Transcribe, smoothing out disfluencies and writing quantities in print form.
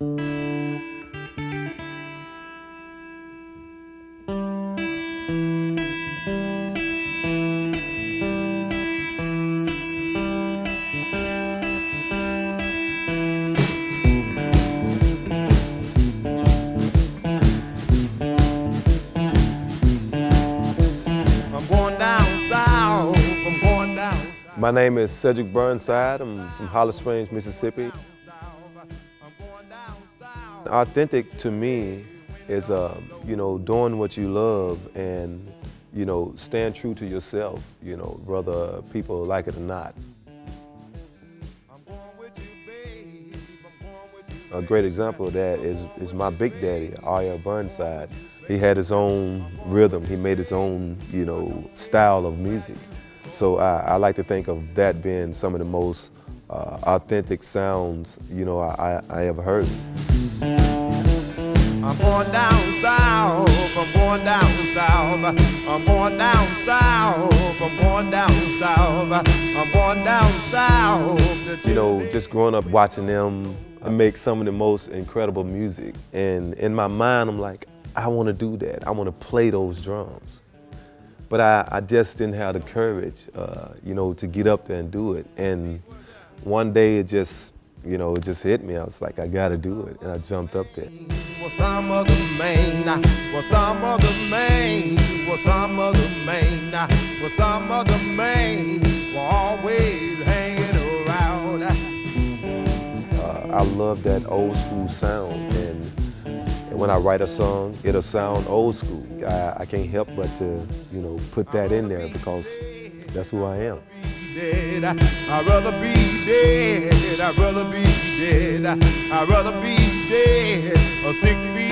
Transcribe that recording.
My name is Cedric Burnside. I'm from Holly Springs, Mississippi. Authentic to me is, doing what you love and, staying true to yourself, whether people like it or not. A great example of that is my big daddy, Burnside. He had his own rhythm. He made his own, style of music. So I like to think of that being some of the most authentic sounds, I ever heard. I'm going down south, I'm going down south, I'm going down south, I'm going down south, I'm going down south. Just growing up watching them make some of the most incredible music. And in my mind, I'm like, I want to do that. I want to play those drums. But I just didn't have the courage, to get up there and do it. And one day it just hit me. I was like, I gotta do it. And I jumped up there. Was some other man, was some other man, was some other man, was some other man, always hanging around. I love that old school sound. And when I write a song, it'll sound old school. I can't help but to, put that in there because that's who I am. I'd rather be dead, I'd rather be dead, I'd rather be dead, or 6 feet